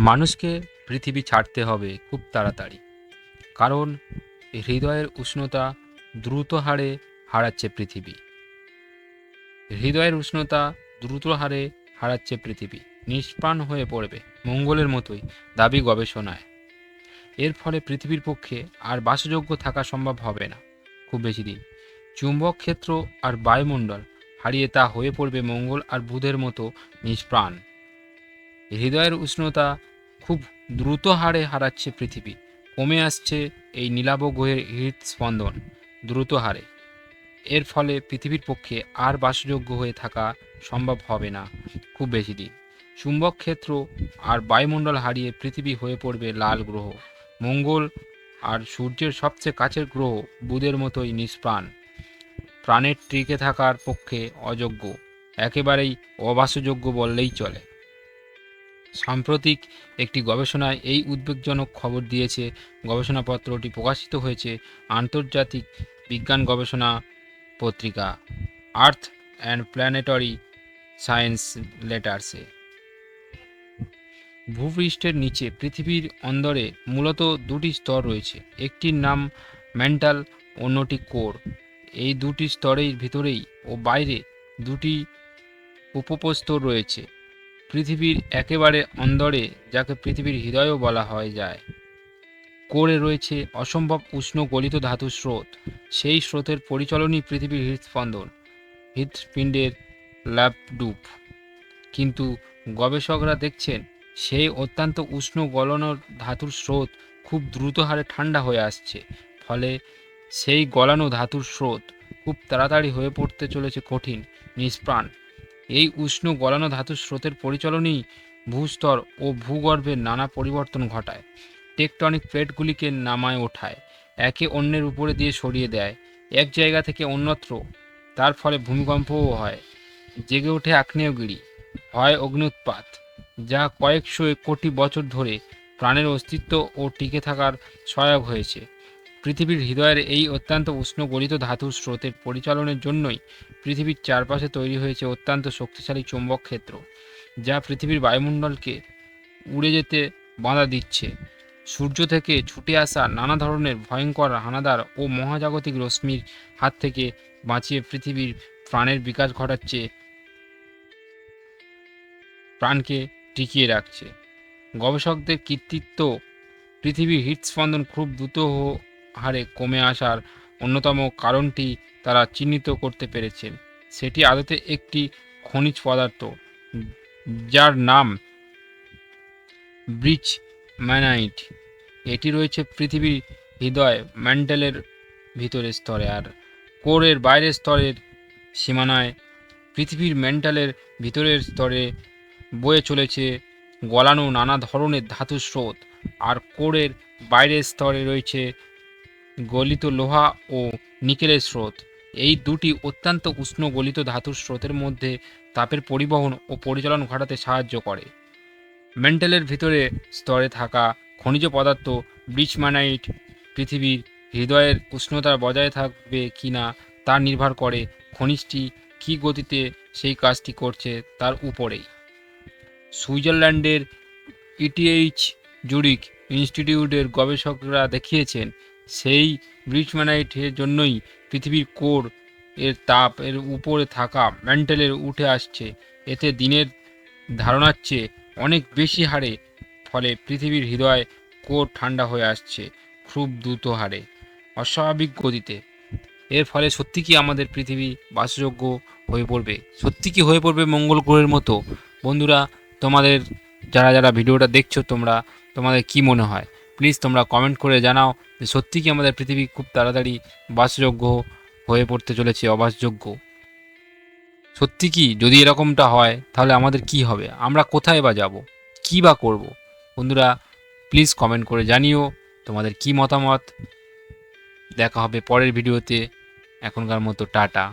মানুষকে পৃথিবী ছাড়তে হবে খুব তাড়াতাড়ি, কারণ হৃদয়ের উষ্ণতা দ্রুত হারে হারাচ্ছে পৃথিবী। হৃদয়ের উষ্ণতা দ্রুত হারে হারাচ্ছে পৃথিবী, নিষ্প্রাণ হয়ে পড়বে মঙ্গলের মতোই দাবি গবেষণায়। এর ফলে পৃথিবীর পক্ষে আর বাসযোগ্য থাকা সম্ভব হবে না খুব বেশি দিন। চুম্বক ক্ষেত্র আর বায়ুমণ্ডল হারিয়ে তা হয়ে পড়বে মঙ্গল আর বুধের মতো নিষ্প্রাণ। হৃদয়ের উষ্ণতা খুব দ্রুত হারে হারাচ্ছে পৃথিবী, কমে আসছে এই নীলাভ গ্রহের হৃদস্পন্দন দ্রুত হারে। এর ফলে পৃথিবীর পক্ষে আর বাসযোগ্য হয়ে থাকা সম্ভব হবে না খুব বেশি দিন। চুম্বক ক্ষেত্র আর বায়ুমণ্ডল হারিয়ে পৃথিবী হয়ে পড়বে লাল গ্রহ। মঙ্গল আর সূর্যের সবচেয়ে কাছের গ্রহ বুধের মতোই নিষ্প্রাণ, প্রাণের টিকে থাকার পক্ষে অযোগ্য, একেবারেই অবাসযোগ্য বললেই চলে। সাম্প্রতিক একটি গবেষণায় এই উদ্বেগজনক খবর দিয়েছে। গবেষণাপত্রটি প্রকাশিত হয়েছে আন্তর্জাতিক বিজ্ঞান গবেষণা পত্রিকা আর্থ অ্যান্ড প্ল্যানেটরি সায়েন্স লেটার্সে। ভূপৃষ্ঠের নিচে পৃথিবীর অন্দরে মূলত দুটি স্তর রয়েছে, একটির নাম ম্যান্টাল, অন্যটি কোর। এই দুটি স্তরের ভিতরেই ও বাইরে দুটি উপস্তর রয়েছে। পৃথিবীর একেবারে অন্দরে, যাকে পৃথিবীর হৃদয়ও বলা হয় যায়, কোরে রয়েছে অসম্ভব উষ্ণ গলিত ধাতুর স্রোত। সেই স্রোতের পরিচালনই পৃথিবীর হৃদস্পন্দন, হৃৎপিণ্ডের ল্যাপডুপ। কিন্তু গবেষকরা দেখছেন সেই অত্যন্ত উষ্ণ গলানো ধাতুর স্রোত খুব দ্রুত হারে ঠান্ডা হয়ে আসছে। ফলে সেই গলানো ধাতুর স্রোত খুব তাড়াতাড়ি হয়ে পড়তে চলেছে কঠিন, নিষ্প্রাণ। এই উষ্ণ গলানো ধাতুর স্রোতের পরিচালনই ভূস্তর ও ভূগর্ভের নানা পরিবর্তন ঘটায়। টেকটনিক প্লেটগুলিকে নামায় ওঠায়, একে অন্যের উপরে দিয়ে সরিয়ে দেয় এক জায়গা থেকে অন্যত্র। তার ফলে ভূমিকম্পও হয়, জেগে ওঠে আগ্নেয়গিরি, হয় অগ্ন্যুৎপাত, যা কয়েকশো কোটি বছর ধরে প্রাণের অস্তিত্ব ও টিকে থাকার সহায়ক হয়েছে। পৃথিবীর হৃদয়ের এই অত্যন্ত উষ্ণ গলিত ধাতুর স্রোতের পরিচালনের জন্যই পৃথিবীর চারপাশে তৈরি হয়েছে অত্যন্ত শক্তিশালী চৌম্বক ক্ষেত্র, যা পৃথিবীর বায়ুমণ্ডলকে উড়ে যেতে বাধা দিচ্ছে। সূর্য থেকে ছুটে আসা নানা ধরনের ভয়ঙ্কর হানাদার ও মহাজাগতিক রশ্মির হাত থেকে বাঁচিয়ে পৃথিবীর প্রাণের বিকাশ ঘটাচ্ছে, প্রাণকে টিকিয়ে রাখছে। গবেষকদের কৃতিত্ব পৃথিবীর হৃদস্পন্দন খুব দ্রুত হারে কমে আসার অন্যতম কারণটি তারা চিহ্নিত করতে পেরেছেন। সেটি আদতে একটি খনিজ পদার্থ, যার নাম ব্রিচ ম্যানাইট। এটি রয়েছে পৃথিবীর হৃদয় ম্যান্টেলের ভিতরের স্তরে আর কোরের বাইরের স্তরের সীমানায়। পৃথিবীর ম্যান্টেলের ভিতরের স্তরে বয়ে চলেছে গলানো নানা ধরনের ধাতুর স্রোত, আর কোরের বাইরের স্তরে রয়েছে গলিত লোহা ও নিকেলের স্রোত। এই দুটি অত্যন্ত উষ্ণ গলিত ধাতুর স্রোতের মধ্যে তাপের পরিবহন ও পরিচালন ঘটাতে সাহায্য করে। ম্যান্টেলের ভিতরে স্তরে থাকা খনিজ পদার্থ ব্রিচম্যানাইট পৃথিবীর হৃদয়ের উষ্ণতা বজায় থাকবে কিনা তা নির্ভর করে খনিজটি কী গতিতে সেই কাজটি করছে তার উপরেই। সুইজারল্যান্ডের ইটিএইচ জুরিক ইনস্টিটিউটের গবেষকরা দেখিয়েছেন সেই ব্রিচম্যানাইটের জন্যই পৃথিবীর কোর এর তাপ এর উপরে থাকা ম্যান্টেলের উঠে আসছে, এতে দিনের ধারণার চেয়ে অনেক বেশি হারে। ফলে পৃথিবীর হৃদয় কোর ঠান্ডা হয়ে আসছে খুব দ্রুত হারে, অস্বাভাবিক গতিতে। এর ফলে সত্যি কি আমাদের পৃথিবী বাসযোগ্য হয়ে পড়বে? সত্যি কি হয়ে পড়বে মঙ্গল গ্রহের মতো? বন্ধুরা, তোমাদের যারা যারা ভিডিওটা দেখছো, তোমাদের কি মনে হয়? প্লিজ তোমরা কমেন্ট করে জানাও যে সত্যি কি আমাদের পৃথিবী খুব তাড়াতাড়ি বাসযোগ্য হয়ে পড়তে চলেছে, অবাসযোগ্য? সত্যি কি যদি এরকমটা হয় তাহলে আমাদের কি হবে? আমরা কোথায় বা যাব? কী বা করব? বন্ধুরা, প্লিজ কমেন্ট করে জানিও তোমাদের কি মতামত। দেখা হবে পরের ভিডিওতে। এখনকার মতো টাটা।